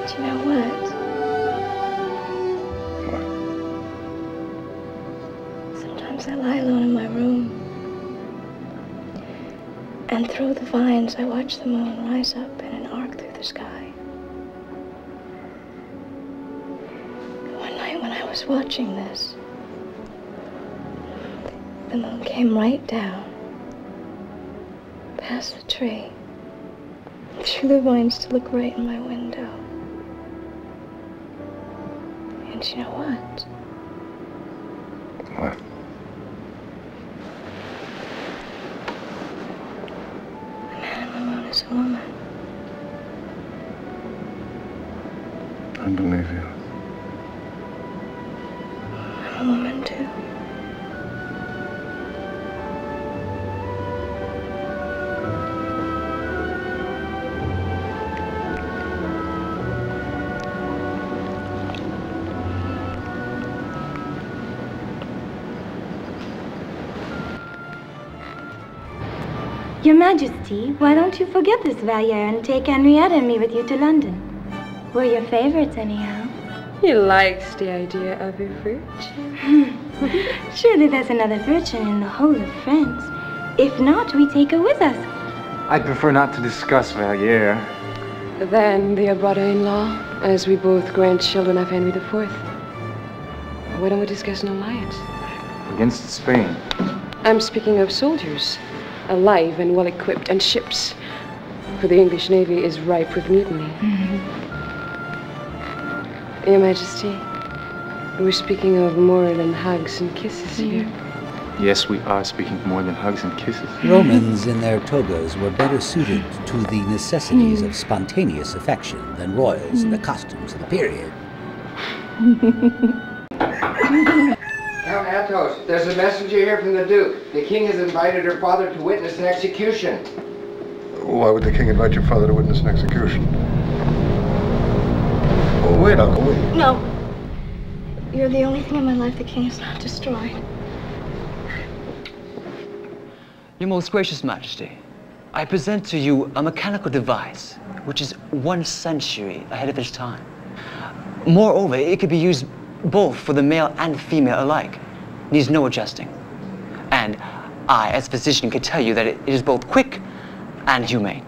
But you know what? What? Sometimes I lie alone in my room, and through the vines I watch the moon rise up in an arc through the sky. One night when I was watching this, the moon came right down, past the tree, through the vines to look right in my window. And you know what? What? The man in the moon is a woman. I believe you. I'm a woman too. Your Majesty, why don't you forget this Valliere and take Henrietta and me with you to London? We're your favorites, anyhow. He likes the idea of a virgin. Surely there's another virgin in the whole of France. If not, we take her with us. I'd prefer not to discuss Valliere. Then, dear brother-in-law, as we both grandchildren of Henry IV, why don't we discuss an alliance? Against Spain. I'm speaking of soldiers, alive and well-equipped, and ships, for the English Navy is ripe with mutiny. Your Majesty, we're speaking of more than hugs and kisses here. Yes, we are speaking more than hugs and kisses. Romans in their togas were better suited to the necessities of spontaneous affection than royals in the costumes of the period. Count Athos, there's a messenger here from the Duke. The king has invited her father to witness an execution. Why would the king invite your father to witness an execution? Oh, wait, Uncle, wait. No. You're the only thing in my life the king has not destroyed. Your most gracious Majesty, I present to you a mechanical device which is 1 century ahead of its time. Moreover, it could be used both for the male and female alike. Needs no adjusting. And I, as a physician, can tell you that it is both quick and humane.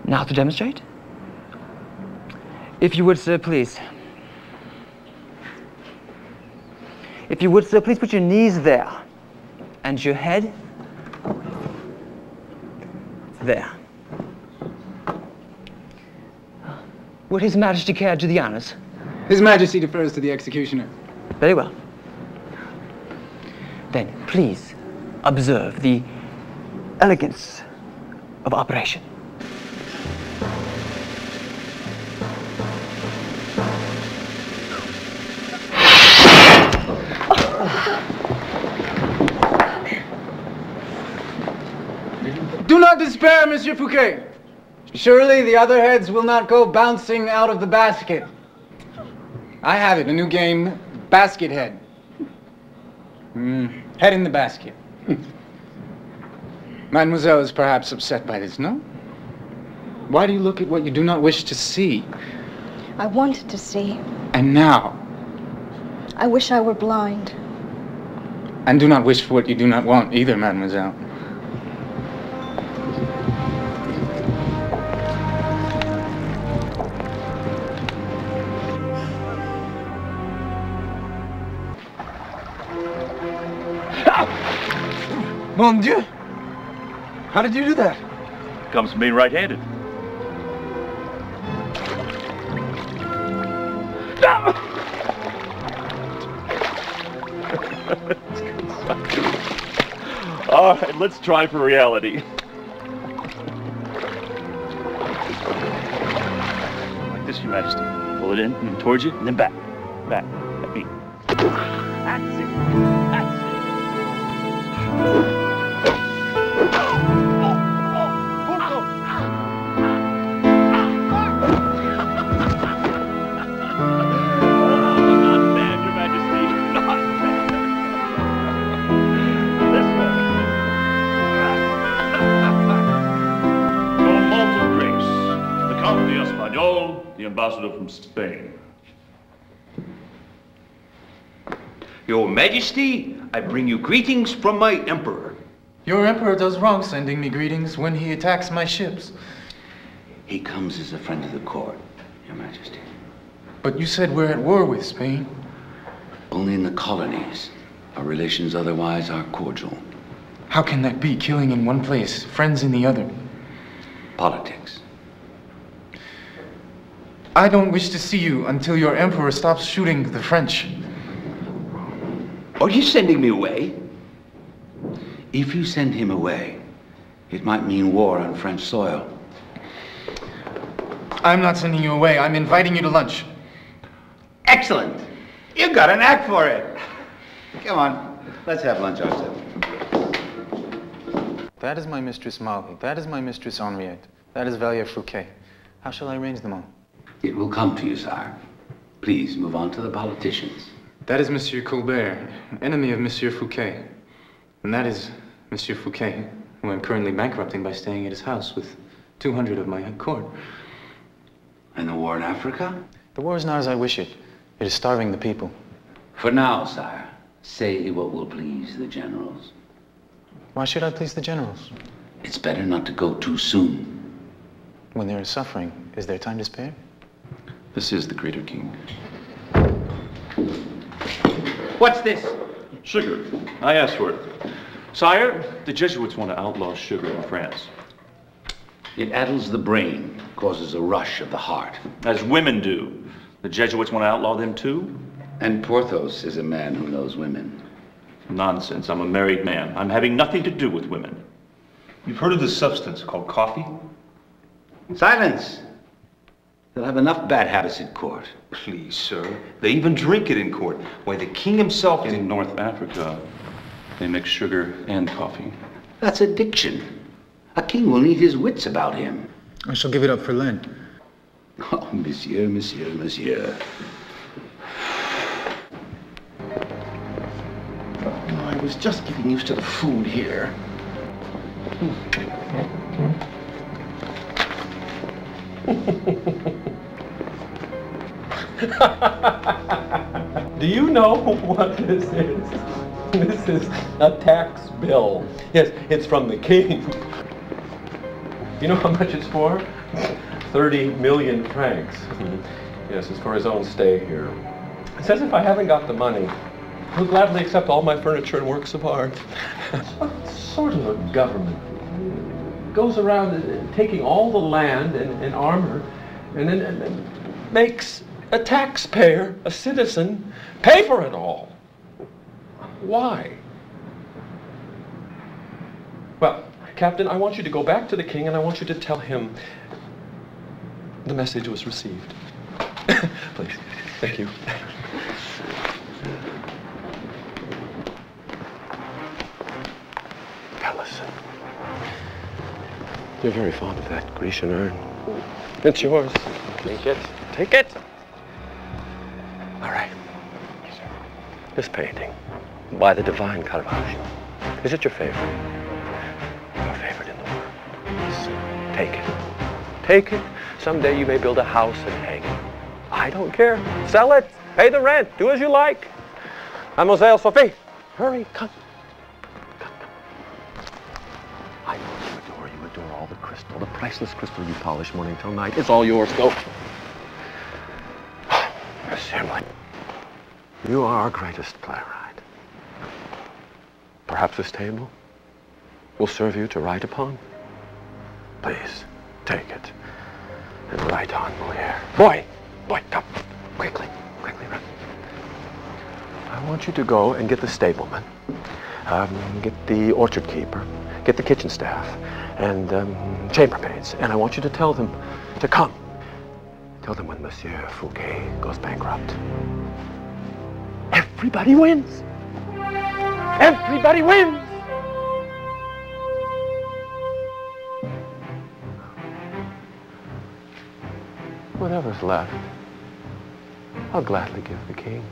Now to demonstrate. If you would, sir, please. If you would, sir, please put your knees there. And your head there. Would His Majesty care to do the honors? His Majesty defers to the executioner. Very well. Then, please observe the elegance of operation. Do not despair, Monsieur Fouquet. Surely the other heads will not go bouncing out of the basket. I have it, a new game, basket head. Head in the basket. Mademoiselle is perhaps upset by this, no? Why do you look at what you do not wish to see? I wanted to see. And now? I wish I were blind. And do not wish for what you do not want either, mademoiselle. Mon Dieu! How did you do that? Comes from being right-handed. All right, let's try for reality. Like this, Your Majesty. Pull it in and towards you, and then back. Back. At me. That's it. That's it. Español, the ambassador from Spain. Your Majesty, I bring you greetings from my emperor. Your emperor does wrong sending me greetings when he attacks my ships. He comes as a friend of the court, Your Majesty. But you said we're at war with Spain. Only in the colonies. Our relations otherwise are cordial. How can that be, killing in one place, friends in the other? Politics. I don't wish to see you until your emperor stops shooting the French. Are you sending me away? If you send him away, it might mean war on French soil. I'm not sending you away. I'm inviting you to lunch. Excellent. You've got an act for it. Come on, let's have lunch ourselves. That is my mistress Molly. That is my mistress Henriette. That is Valliere Fouquet. How shall I arrange them all? It will come to you, sire. Please move on to the politicians. That is Monsieur Colbert, enemy of Monsieur Fouquet. And that is Monsieur Fouquet, who I'm currently bankrupting by staying at his house with 200 of my court. And the war in Africa? The war is not as I wish it. It is starving the people. For now, sire, say what will please the generals. Why should I please the generals? It's better not to go too soon. When there is suffering, is there time to spare? This is the greater king. What's this? Sugar. I asked for it. Sire, the Jesuits want to outlaw sugar in France. It addles the brain, causes a rush of the heart. As women do. The Jesuits want to outlaw them too? And Porthos is a man who knows women. Nonsense. I'm a married man. I'm having nothing to do with women. You've heard of this substance called coffee? Silence! They'll have enough bad habits at court. Please, sir. They even drink it in court. Why, the king himself... In North Africa, they mix sugar and coffee. That's addiction. A king will need his wits about him. I shall give it up for Lent. Oh, monsieur, monsieur, monsieur. Oh, I was just getting used to the food here. Do you know what this is? This is a tax bill. Yes, it's from the king. You know how much it's for? 30 million francs. Yes, it's for his own stay here. It says if I haven't got the money, he'll gladly accept all my furniture and works of art. What sort of a government goes around taking all the land and armor and then makes a taxpayer, a citizen, pay for it all? Why? Well, Captain, I want you to go back to the king and I want you to tell him the message was received. Please. Thank you. Ellison. You're very fond of that Grecian urn. It's yours. Take it. Take it. All right. This painting by the divine Caravaggio. Is it your favorite? Your favorite in the world. Yes. Take it. Take it. Someday you may build a house and hang it. I don't care. Sell it. Pay the rent. Do as you like. Mademoiselle Sophie. Hurry. Come. Come. I know you adore. You adore all the crystal. The priceless crystal you polish morning till night. It's all yours. Go. Monsieur, you are our greatest playwright. Perhaps this table will serve you to write upon. Please, take it and write on, Moliere. Boy, come. Quickly, run. I want you to go and get the stableman, get the orchard keeper, get the kitchen staff, and chambermaids. And I want you to tell them to come. Tell them when Monsieur Fouquet goes bankrupt. Everybody wins! Everybody wins! Whatever's left, I'll gladly give the king.